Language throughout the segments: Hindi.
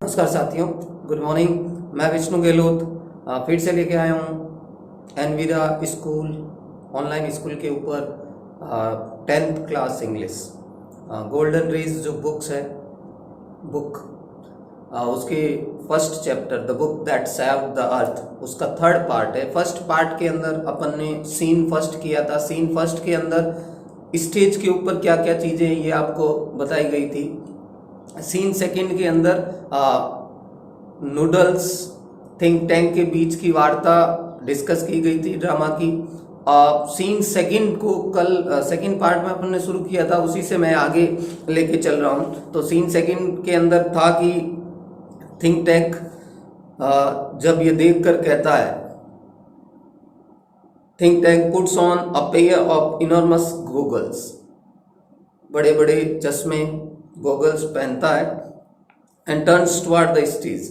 नमस्कार साथियों, गुड मॉर्निंग। मैं विष्णु गहलोत फिर से लेके आया हूँ एनवीरा स्कूल ऑनलाइन स्कूल के ऊपर 10th class English golden rays जो बुक्स है बुक उसके first chapter the book that saved the earth उसका थर्ड पार्ट है। फर्स्ट पार्ट के अंदर अपन ने सीन फर्स्ट किया था। सीन फर्स्ट के अंदर स्टेज के ऊपर क्या क्या चीज़ें ये आपको बताई गई थी। सीन सेकंड के अंदर नूडल्स थिंक टैंक के बीच की वार्ता डिस्कस की गई थी ड्रामा की। सीन सेकंड को कल सेकंड पार्ट में अपन ने शुरू किया था, उसी से मैं आगे लेके चल रहा हूँ। तो सीन सेकंड के अंदर था कि थिंक टैंक जब ये देखकर कहता है, think tank puts on a pair of enormous goggles, बड़े बड़े चश्मे गॉगल्स पहनता है। And turns toward the stage,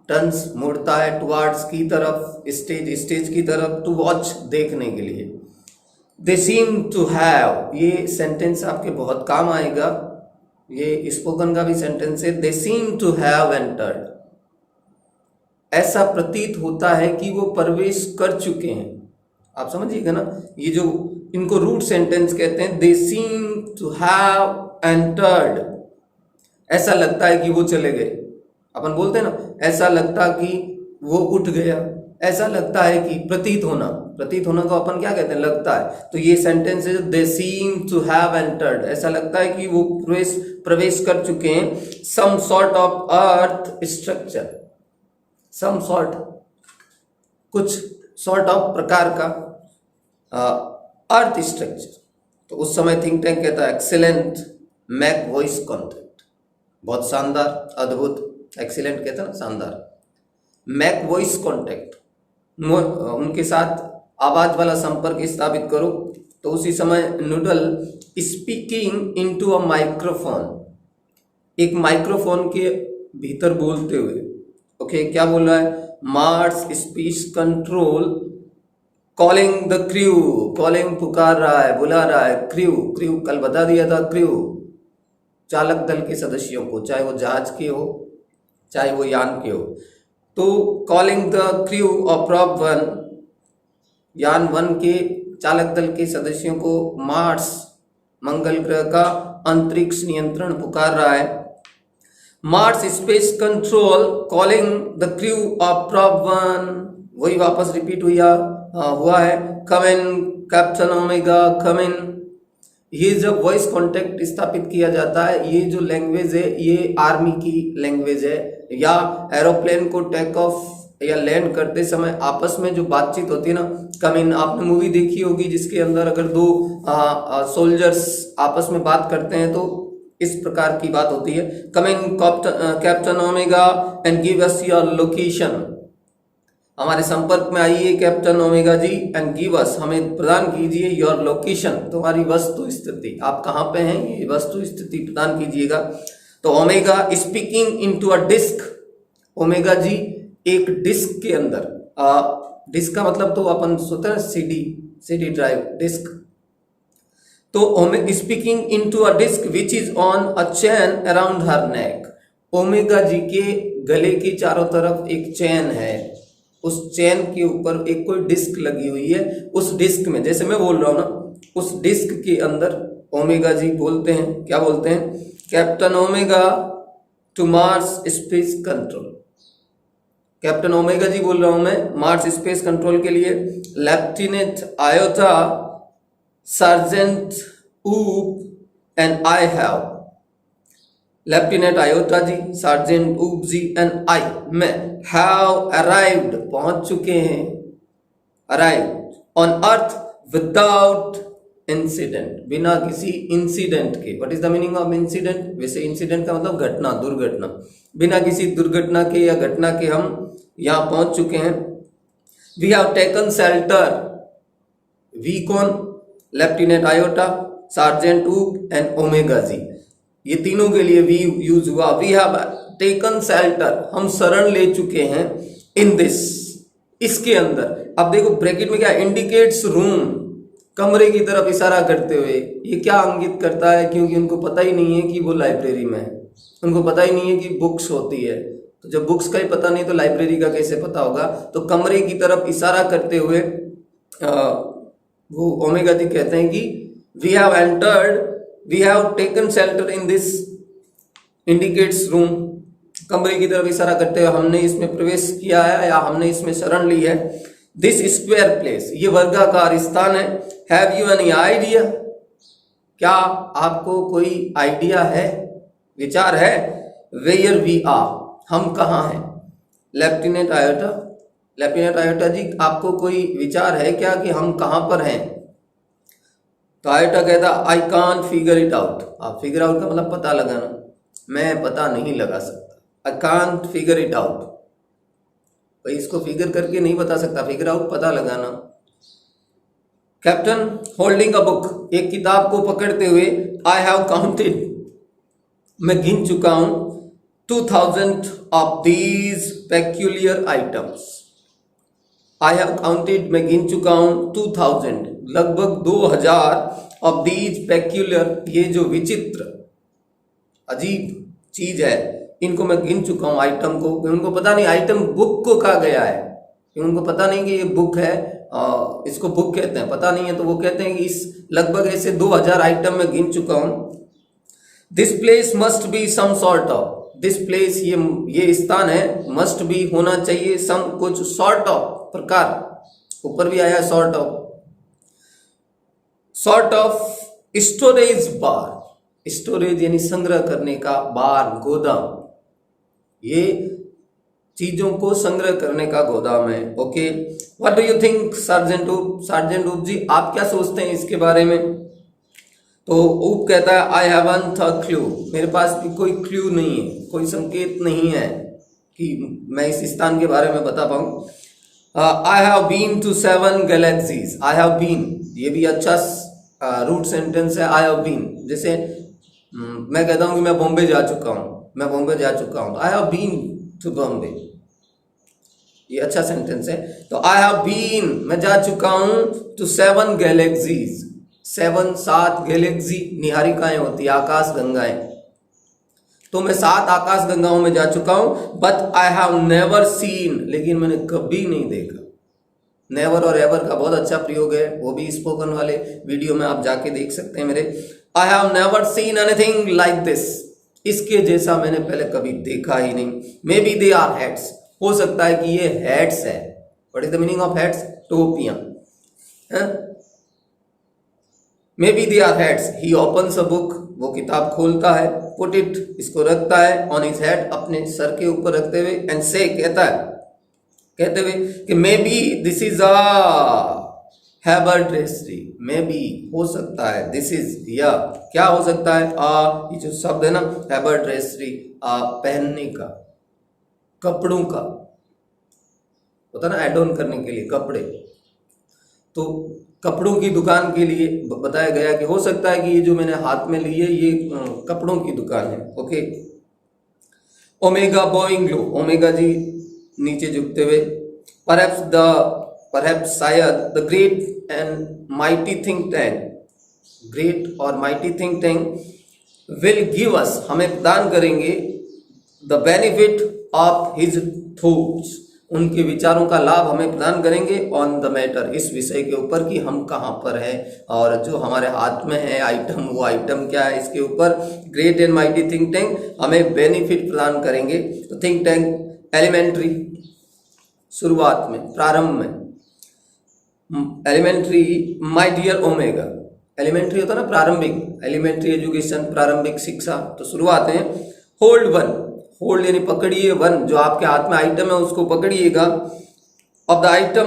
turns मुड़ता है, टुवर्ड्स की तरफ, स्टेज की तरफ, टू वॉच देखने के लिए। दे सीम टू हैव, ये सेंटेंस आपके बहुत काम आएगा, ये स्पोकन का भी सेंटेंस है। They seem to have entered, ऐसा प्रतीत होता है कि वो प्रवेश कर चुके हैं। आप समझिएगा ना, ये जो इनको रूट सेंटेंस कहते हैं। दे सीम टू हैव एंटर्ड, ऐसा लगता है कि वो चले गए। अपन बोलते हैं ना, ऐसा लगता कि वो उठ गया, ऐसा लगता है कि प्रतीत होना को अपन क्या कहते हैं, लगता है। तो ये सेंटेंस है, they seem to have entered, ऐसा लगता है कि वो प्रवेश कर चुके हैं। Some sort of earth structure, some sort कुछ सॉर्ट ऑफ प्रकार का अर्थ स्ट्रक्चर। तो उस समय थिंक टैंक कहता है एक्सीलेंट मैक वॉइस कॉन्टैक्ट, बहुत शानदार, अद्भुत, एक्सीलेंट कहते हैं ना, शानदार। मैक वॉइस कॉन्टैक्ट, उनके साथ आवाज वाला संपर्क स्थापित करो। तो उसी समय noodle speaking into a microphone, एक माइक्रोफोन के भीतर बोलते हुए, ओके, क्या बोल रहा है, Mars speech control calling the crew, calling पुकार रहा है, बुला रहा है। क्रू कल बता दिया था, क्रू चालक दल के सदस्यों को, चाहे वो जहाज के हो चाहे वो यान के हो। तो calling the crew of prop 1, यान 1 के चालक दल के सदस्यों को मार्स मंगल ग्रह का अंतरिक्ष नियंत्रण पुकार रहा है। Mars space control calling the crew of prop 1, वही वापस रिपीट हुआ है। कम इन कैप्टन ओमेगा, कम इन। ये जब वॉइस कांटेक्ट स्थापित किया जाता है, ये जो लैंग्वेज है ये आर्मी की लैंग्वेज है, या एरोप्लेन को टेक ऑफ या लैंड करते समय आपस में जो बातचीत होती है ना, कम इन। आपने मूवी देखी होगी जिसके अंदर अगर दो सोल्जर्स आपस में बात करते हैं तो इस प्रकार की बात होती है। Come in captain Omega and give us your location, हमारे संपर्क में आइए captain Omega ji, and give us, हमें प्रदान कीजिए, योर लोकेशन, तुम्हारी वस्तु स्थिति, आप कहाँ पे हैं, ये वस्तु स्थिति प्रदान कीजिएगा। तो Omega speaking into a disc, Omega ji एक डिस्क के अंदर, डिस्क का मतलब तो अपन सोचते हैं सीडी ड्राइव, डिस्क। तो speaking into a disc which is on a chain around her neck, Omega ji के गले की चारों तरफ एक चेन है, उस चेन के ऊपर एक कोई डिस्क लगी हुई है। उस डिस्क में, जैसे मैं बोल रहा हूं ना, उस डिस्क के अंदर ओमेगा जी बोलते हैं, क्या बोलते हैं, captain Omega to Mars space control, captain Omega ji बोल रहा हूं मैं मार्स स्पेस कंट्रोल के लिए। Lieutenant Iota, sergeant Oop and I have, lieutenant Iota ji, sergeant Oop ji and I, मैं, हैव अराइव्ड, पहुंच चुके हैं, arrived on earth without incident, बिना किसी इंसिडेंट के। What is the meaning of incident? वैसे इंसिडेंट का मतलब घटना, दुर्घटना, बिना किसी दुर्घटना के या घटना के हम यहां पहुंच चुके हैं। We have taken shelter, we कौन, lieutenant Iota, sergeant Oop and Omega ji, ये तीनों के लिए वी यूज हुआ। वी हैव टेकन शेल्टर, हम शरण ले चुके हैं, इन दिस, इसके अंदर। अब देखो ब्रैकेट में क्या, इंडिकेट्स रूम, कमरे की तरफ इशारा करते हुए। ये क्या इंगित करता है, क्योंकि उनको पता ही नहीं है कि वो लाइब्रेरी में है, उनको पता ही नहीं है कि बुक्स होती है, तो जब बुक्स का ही पता नहीं तो लाइब्रेरी का कैसे पता होगा। तो कमरे की तरफ इशारा करते हुए वो ओमेगा जी कहते हैं कि we have entered, we have taken shelter in this indicates room. कमरे की तरफ इशारा करते हुए हमने इसमें प्रवेश किया है या हमने इसमें शरण ली है। दिस स्क्वायर प्लेस, ये वर्गाकार स्थान है। हैव यू एनी आइडिया, क्या आपको कोई आइडिया है, विचार है? वेयर वी आर, हम कहाँ हैं? लेफ्टिनेंट आयोटा, लेफ्टिनेंट आयोटा जी आपको कोई विचार है क्या कि हम कहाँ पर हैं? तो आयोटा कहता I can't figure it out. आप फिगर आउट का मतलब पता लगाना, मैं पता नहीं लगा सकता। I can't figure it out, भाई इसको फिगर करके नहीं बता सकता, फिगर आउट पता लगाना। कैप्टन होल्डिंग अ बुक, एक किताब को पकड़ते हुए आई हैव काउंटेड, मैं गिन चुका हूं 2000 of these peculiar items. I have counted, मैं गिन चुका हूं 2000, लगभग 2000 ऑफ दीज पेक्यूलियर, ये जो विचित्र अजीब चीज है इनको मैं गिन चुका हूं आइटम को। उनको पता नहीं आइटम बुक को कहा गया है, उनको पता नहीं कि ये बुक है, इसको बुक कहते हैं, पता नहीं है। तो वो कहते हैं कि इस लगभग ऐसे 2000 आइटम में गिन चुका हूं। This place must be some sort of, this place ये स्थान है, मस्ट बी होना चाहिए, सम कुछ, सॉर्ट ऑफ प्रकार, ऊपर भी आया sort of, sort of storage bar, storage यानी संग्रह करने का, बार गोदाम, ये चीजों को संग्रह करने का गोदाम है। Okay, what do you think sergeant ऊप? सार्जेंट ऊप जी आप क्या सोचते हैं इसके बारे में? तो ऊप कहता है आई हैवंट अ क्लू, मेरे पास भी कोई क्लू नहीं है, कोई संकेत नहीं है कि मैं इस स्थान के बारे में बता पाऊं। I have been to 7 galaxies, I have been, ये भी अच्छा रूट सेंटेंस है। आई हैव बीन, जैसे मैं कहता हूं कि मैं बॉम्बे जा चुका हूं, मैं बॉम्बे जा चुका हूं, I have been to Bombay, ये अच्छा सेंटेंस है। तो आई हैव बीन, मैं जा चुका हूं टू 7 गैलेक्सीज, 7 गैलेक्सी निहारिकाएं होती है, आकाश गंगाएं, तो मैं 7 आकाश गंगाओं में जा चुका हूं। But I have never scene, लेकिन मैंने कभी नहीं देखा। नेवर और एवर का बहुत अच्छा प्रयोग है, वो भी स्पोकन वाले वीडियो में आप जाके देख सकते हैं मेरे। I have never seen anything like this, इसके जैसा मैंने पहले कभी देखा ही नहीं। Maybe they are hats, हो सकता है कि ये हैट्स है। What is the meaning of hats? टोपियां। Maybe they are hats. He opens a book, वो किताब खोलता है। पुट इट, इसको रखता है, ऑन हिज हेड, अपने सर के ऊपर रखते हुए। एंड से, कहता है, कहते हुए कि maybe this is a haberdashery, maybe हो सकता है, दिस इज, या क्या हो सकता है? ये जो शब्द है ना हैबरड्रेसरी, पहनने का, कपड़ों का होता ना, एड ऑन करने के लिए कपड़े, तो कपड़ों की दुकान के लिए बताया गया कि हो सकता है कि ये जो मैंने हाथ में ली है ये कपड़ों की दुकान है। Okay, Omega bowing low, Omega ji नीचे झुकते हुए। परहैप्स शायद the great and mighty think tank, great और mighty think tank will give us, हमें प्रदान करेंगे, the benefit of his thoughts, उनके विचारों का लाभ हमें प्रदान करेंगे, ऑन द मैटर, इस विषय के ऊपर कि हम कहाँ पर हैं और जो हमारे हाथ में है आइटम, वो आइटम क्या है, इसके ऊपर great and mighty think tank हमें बेनिफिट प्रदान करेंगे। तो थिंक टैंक एलिमेंट्री, शुरुआत में, प्रारंभ में, elementary, my dear Omega, elementary होता है ना प्रारंभिक, एलिमेंट्री एजुकेशन, प्रारंभिक शिक्षा, तो शुरुआत है। होल्ड वन, होल्ड यानी पकड़िए, वन जो आपके हाथ में आइटम है उसको पकड़िएगा, ऑफ द आइटम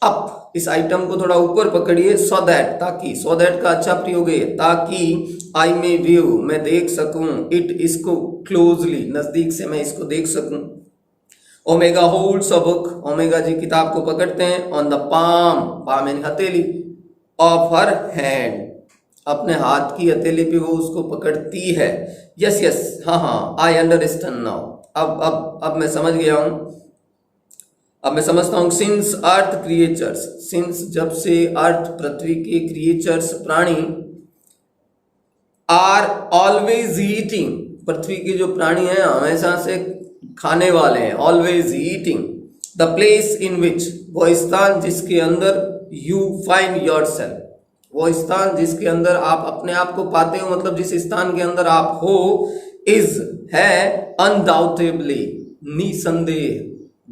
अप, इस आइटम को थोड़ा ऊपर पकड़िए, सो दैट, ताकि, सो दैट का अच्छा प्रयोग है, ताकि आई मे व्यू, मैं देख सकूं, इट, इसको, क्लोजली, नजदीक से मैं इसको देख सकूं। Omega holds a book, Omega ji किताब को पकड़ते हैं, ऑन द पाम, पाम यानी हथेली, ऑफ हर हैंड, अपने हाथ की हथेली पे वो उसको पकड़ती है। यस यस, हाँ हाँ, आई अंडरस्टैंड नाउ, अब मैं समझ गया हूं, अब मैं समझता हूं। सिंस अर्थ क्रिएचर्स, सिंस जब से अर्थ पृथ्वी के क्रिएचर्स प्राणी, आर ऑलवेज ईटिंग, पृथ्वी के जो प्राणी हैं हमेशा से खाने वाले हैं, always eating. The place in which, वो स्थान जिसके अंदर यू फाइंड योर सेल्फ, वो स्थान जिसके अंदर आप अपने आप को पाते हो, मतलब जिस स्थान के अंदर आप हो, इज है अनडाउटेबली, निसंदेह,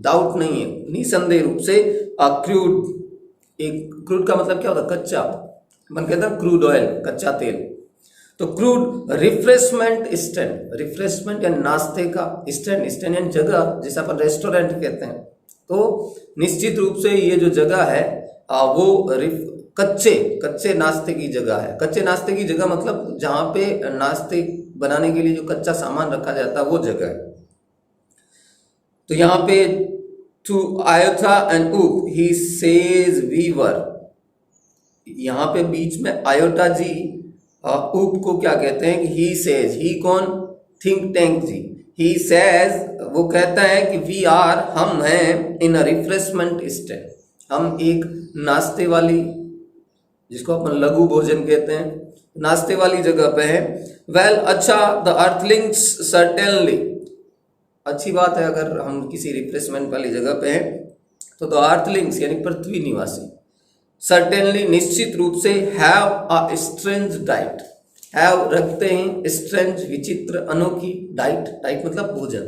डाउट नहीं है, निसंदेह रूप से क्रूड। एक क्रूड का मतलब क्या होता है? कच्चा, मन कहता है क्रूड ऑयल, कच्चा तेल। तो क्रूड रिफ्रेशमेंट स्टैंड, रिफ्रेशमेंट या नाश्ते का स्टैंड, स्टैंड यानी जगह, जिसे अपन रेस्टोरेंट कहते हैं। तो निश्चित रूप से ये जो जगह है वो कच्चे नाश्ते की जगह है। कच्चे नाश्ते की जगह मतलब जहाँ पे नाश्ते बनाने के लिए जो कच्चा सामान रखा जाता है वो जगह है। तो यहाँ पे टू आयोथा एंड ऊप ही सेज वीवर, यहाँ पे बीच में आयोटा जी ऊप को क्या कहते हैं कि ही सेज, ही कौन? Think tank ji. He says, वो कहता है कि वी आर, हम हैं, इन अ रिफ्रेशमेंट स्टैंड, हम एक नाश्ते वाली, जिसको अपन लघु भोजन कहते हैं, नाश्ते वाली जगह पे है। वेल अच्छा, द अर्थलिंग्स सर्टेनली, अच्छी बात है अगर हम किसी रिफ्रेशमेंट वाली जगह पे हैं। तो द अर्थलिंग्स यानी पृथ्वी निवासी, सर्टेनली निश्चित रूप से, have a strange diet, have रखते हैं, स्ट्रेंज विचित्र, अनोखी, डाइट, डाइट मतलब भोजन।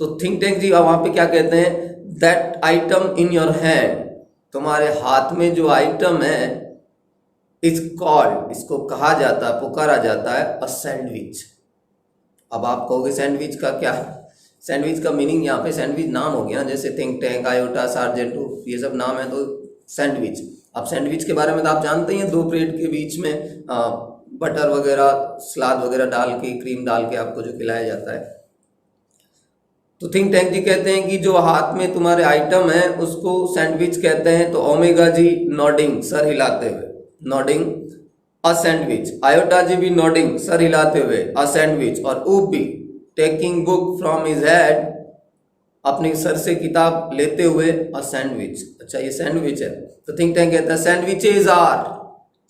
तो थिंक टैंक जी वहां पे क्या कहते हैं? That item in your hand, तुम्हारे हाथ में जो आइटम है, इज कॉल्ड, इसको कहा जाता है, पुकारा जाता है अ सैंडविच। अब आप कहोगे सैंडविच का क्या? सैंडविच का मीनिंग यहाँ पे सैंडविच नाम हो गया, जैसे थिंक टैंक, आयोटा, सार्जेंटो, ये सब नाम है तो सैंडविच। अब सैंडविच के बारे में तो आप जानते ही हैं, दो ब्रेड के बीच में बटर वगैरह, सलाद वगैरह डाल के, क्रीम डाल के आपको जो खिलाया जाता है। तो थिंक टैंक जी कहते हैं कि जो हाथ में तुम्हारे आइटम है उसको सैंडविच कहते हैं। तो ओमेगा जी नॉडिंग, सर हिलाते हुए, नॉडिंग अ सैंडविच। आयोटा जी भी नॉडिंग, सर हिलाते हुए, अ सैंडविच। और ऊप भी taking book from his head, अपने सर से किताब लेते हुए, अ सैंडविच। अच्छा ये सैंडविच है। तो थिंक टैंक कहता है सैंडविचेज आर,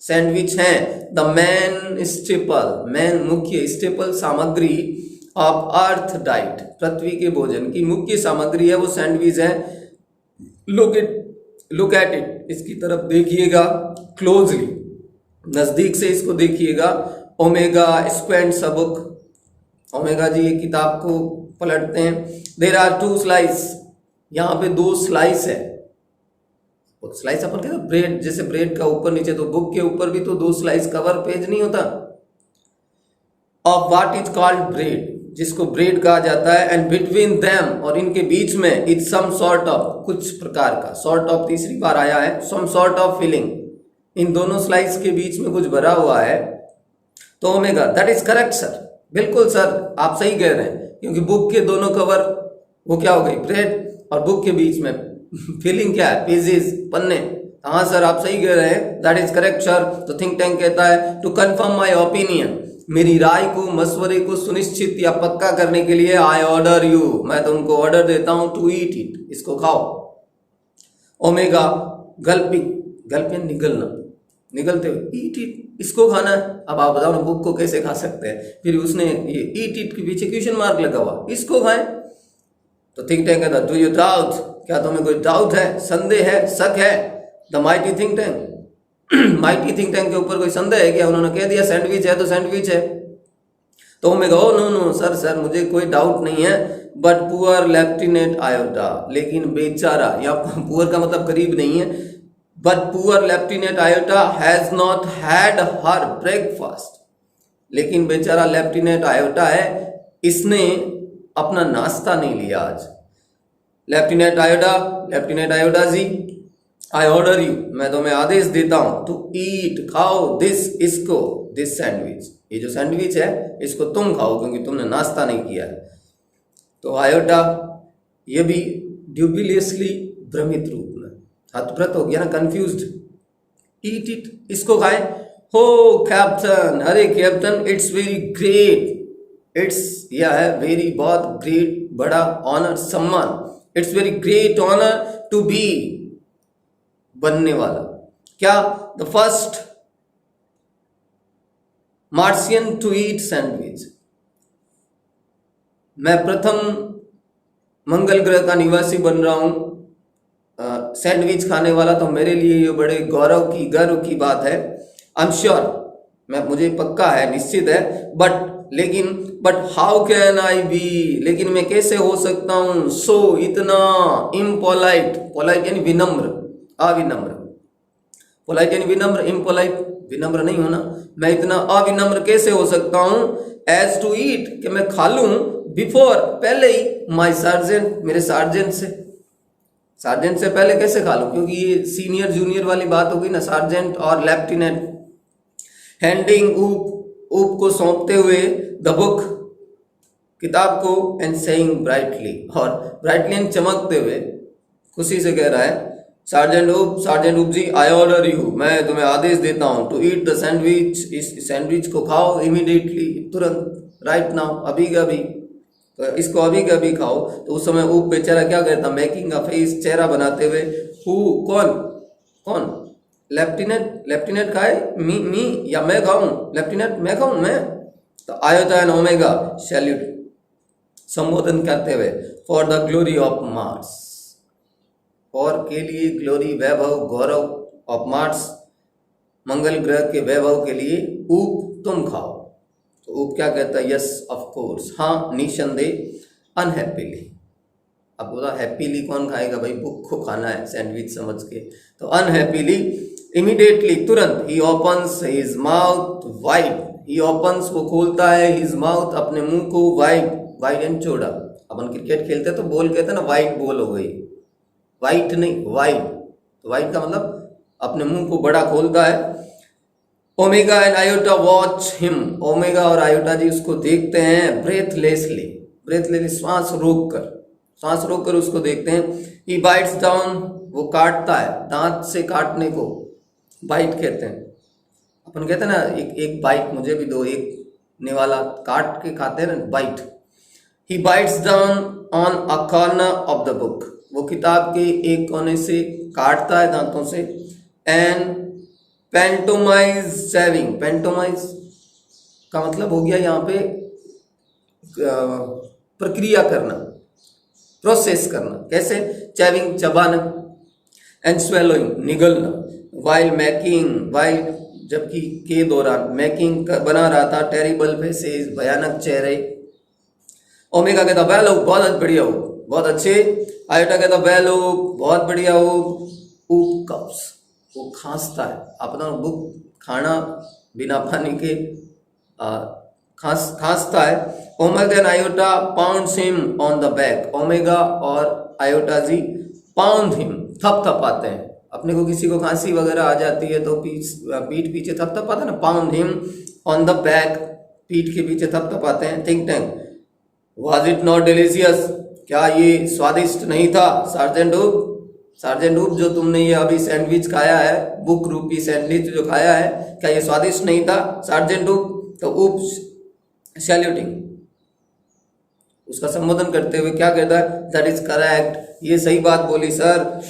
सैंडविच हैं, द मेन स्टेपल, मेन मुख्य, स्टेपल सामग्री, ऑफ अर्थ डाइट, पृथ्वी के भोजन की मुख्य सामग्री है वो सैंडविच है। लुक एट इट, इसकी तरफ देखिएगा, क्लोजली, नजदीक से इसको देखिएगा। ओमेगा स्क्वेंट अ बुक, ओमेगा जी ये किताब को पलटते हैं। देर आर टू स्लाइस, यहाँ पे दो स्लाइस है। स्लाइस अपन कहते हैं ब्रेड, जैसे ब्रेड का ऊपर नीचे, तो बुक के ऊपर भी तो दो स्लाइस, कवर पेज नहीं होता, of what is called bread, जिसको ब्रेड कहा जाता है। एंड बिटवीन देम, और इनके बीच में, इज सम सॉर्ट ऑफ, कुछ प्रकार का, सॉर्ट ऑफ तीसरी बार आया है, सम सॉर्ट ऑफ फिलिंग, इन दोनों स्लाइस के बीच में कुछ भरा हुआ है। तो omega, that is correct sir, बिल्कुल सर आप सही कह रहे हैं, क्योंकि बुक के दोनों कवर वो क्या हो गई? ब्रेड, और बुक के बीच में फिलिंग क्या है? पेजेस, पन्ने। हाँ सर आप सही कह रहे हैं, दैट इज करेक्ट सर। तो थिंक टैंक कहता है टू कंफर्म माय ओपिनियन, मेरी राय को, मशवरे को सुनिश्चित या पक्का करने के लिए, आई ऑर्डर यू, मैं तुमको ऑर्डर देता हूं, टू ईट इट, इसको खाओ। ओमेगा गल्पिंग, गल्पिंग निगलना, निगलते हुए, ईट इट, इसको खाना है। अब आप बताओ ना बुक को कैसे खा सकते हैं? फिर उसने ये ईट इट के पीछे क्वेश्चन मार्क लगा हुआ, इसको खाएं। तो थिंक टैंक कहता डू यू डाउट, क्या तुम्हें कोई डाउट है, संदेह है, शक है? The mighty think tank, mighty think tank के ऊपर कोई संदेह है क्या? उन्होंने कह दिया सैंडविच है तो सैंडविच है। तो Omega, oh no no sir, sir मुझे कोई डाउट नहीं है, बट पुअर लेफ्टिनेंट आयोटा, लेकिन बेचारा, या पुअर का मतलब गरीब नहीं है, but poor lieutenant iota has not had her breakfast, लेकिन बेचारा लेफ्टिनेंट आयोटा है, इसने अपना नाश्ता नहीं लिया आज। Lieutenant Iota ji, I order you, मैं तुम्हें आदेश देता हूं, टू ईट, खाओ, दिस, इसको, दिस सैंडविच, ये जो सैंडविच है इसको तुम खाओ क्योंकि तुमने नाश्ता नहीं किया है। तो आयोटा ये भी ड्यूबिलियसली, भ्रमित रूप में, हतप्रत हो गया ना, कंफ्यूज्ड, ईट इट, इसको खाए। हो कैप्टन, अरे captain, it's very great, it's यह है वेरी, बहुत ग्रेट, बड़ा, ऑनर, सम्मान, it's very great honour to be, बनने वाला, क्या? The first Martian to eat sandwich, मैं प्रथम मंगल ग्रह का निवासी बन रहा हूँ सैंडविच खाने वाला, तो मेरे लिए ये बड़े गर्व की बात है। आई एम श्योर, मुझे पक्का है, निश्चित है, but how can I be, लेकिन मैं कैसे हो सकता हूँ, सो इतना इम्पोलाइट, पोलाइट यानी विनम्र, अविनम्र, पोलाइट यानी विनम्र, इम्पोलाइट विनम्र नहीं होना, मैं इतना अविनम्र कैसे हो सकता हूँ, एज टू ईट कि मैं खा लूँ, बिफोर पहले ही, माई सार्जेंट मेरे सार्जेंट से पहले कैसे खा लूँ, क्योंकि ये सीनियर जूनियर वाली बात होगी ना, सार्जेंट और लेफ्टिनेंट। हैंडिंग ऊप को सौंपते हुए, द बुक किताब को, एंड सेइंग ब्राइटली, और ब्राइटली चमकते हुए खुशी से कह रहा है, sergeant Oop ji, I order you, मैं तुम्हें आदेश देता हूँ, टू ईट द सैंडविच, इस सैंडविच को खाओ, इमीडिएटली, तुरंत, राइट नाउ, अभी का अभी, तो इसको अभी का अभी खाओ। तो उस समय ऊप बेचारा क्या करता, मेकिंग अ फेस, चेहरा बनाते हुए, कौन लेफ्टिनेंट खाए, मी या मैं खाऊं, लेफ्टिनेंट मैं खाऊं, मैं, तो आयोटा एंड ओमेगा सैल्यूट, संबोधन करते हुए, for the glory of Mars, और के लिए, ग्लोरी वैभव गौरव, ऑफ मार्स मंगल ग्रह के वैभव के लिए, ऊप तुम खाओ। तो ऊप क्या कहता है, यस ऑफ कोर्स, हाँ निसंदेह, अनहैप्पीली। अब बोला हैप्पीली कौन खाएगा भाई, बुक को खाना है सैंडविच समझ के, तो अनहैप्पीली, इमीडिएटली, तुरंत, he opens his mouth wide, he opens वो खोलता है, हिज माउथ अपने मुंह को, वाइड एंड चौड़ा। अपन क्रिकेट खेलते तो बॉल कहते हैं ना, वाइड बॉल हो गई, वाइट नहीं वाइड, तो वाइड का मतलब अपने मुंह को बड़ा खोलता है। Omega and iota watch him, omega और आयोटा जी उसको देखते हैं, ब्रेथलेसली श्वास रोककर उसको देखते हैं। ही बाइट्स डाउन, वो काटता है, दांत से काटने को बाइट कहते हैं। अपन कहते हैं ना, एक बाइट मुझे भी दो, एक ने वाला काट के खाते हैं ना, bite. He bites down on a corner of the book, वो किताब के एक कोने से काटता है दांतों से। एंड पेंटोमाइज चैविंग, पेंटोमाइज का मतलब हो गया यहाँ पे प्रक्रिया करना, प्रोसेस करना, कैसे, चैविंग चबाना, एंड स्वेलोइंग निगलना, वाइल जबकि के दौरान, मेकिंग बना रहा था, टेरिबल फेसेस भयानक चेहरे। ओमेगा कहता वेल हो, बहुत बढ़िया हो, बहुत अच्छे। आयोटा कहता वेल हो, बहुत बढ़िया हो। ऊप कप्स, वो खांसता है, अपना बुक खाना बिना पानी के खांसता है। Omega and iota pounds him on the back, omega और आयोटा जी पाउंड हिम, थपथपाते हैं। अपने को किसी को खांसी वगैरह आ जाती है तो पीठ पीछे थपथपाते हैं ना, pound him on the back, पीठ के पीछे थपथपाते हैं। Think tank, was it not delicious, क्या ये स्वादिष्ट नहीं था सार्जेंट ऊप, जो तुमने ये अभी सैंडविच खाया है, बुक रूपी सैंडविच जो खाया है, क्या ये स्वादिष्ट नहीं था सार्जेंट ऊप? तो ऊप सैल्यूटिंग, उसका संबोधन करते हुए क्या कहता है, दैट इज करेक्ट, ये सही बात बोली sir.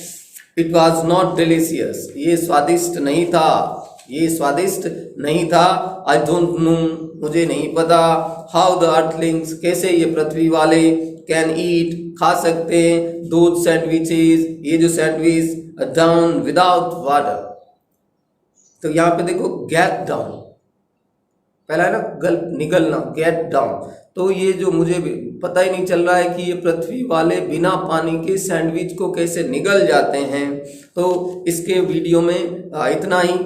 It was not delicious, ये स्वादिष्ट नहीं था, ये स्वादिष्ट नहीं था। आई डोंट नो, मुझे नहीं पता। हाउ द अर्थलिंग्स, कैसे ये पृथ्वी वाले, कैन ईट, खा सकते हैं, दूध सैंडविचेस, ये जो सैंडविच, डाउन विदाउट वाटर। तो यहाँ पे देखो गेट डाउन, पहला है ना गल्प, निगलना, गेट डाउन। तो ये जो मुझे पता ही नहीं चल रहा है कि ये पृथ्वी वाले बिना पानी के सैंडविच को कैसे निगल जाते हैं। तो इसके वीडियो में इतना ही।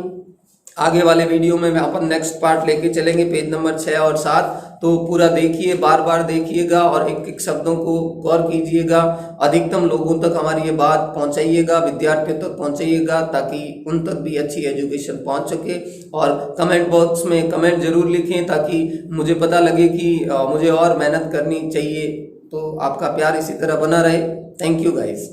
आगे वाले वीडियो में अपन नेक्स्ट पार्ट लेके चलेंगे, पेज नंबर 6 और 7। तो पूरा देखिए, बार बार देखिएगा और एक एक शब्दों को गौर कीजिएगा। अधिकतम लोगों तक हमारी ये बात पहुंचाइएगा, विद्यार्थियों तक पहुंचाइएगा, ताकि उन तक भी अच्छी एजुकेशन पहुंच सके। और कमेंट बॉक्स में कमेंट जरूर लिखें, ताकि मुझे पता लगे कि मुझे और मेहनत करनी चाहिए। तो आपका प्यार इसी तरह बना रहे। Thank you guys.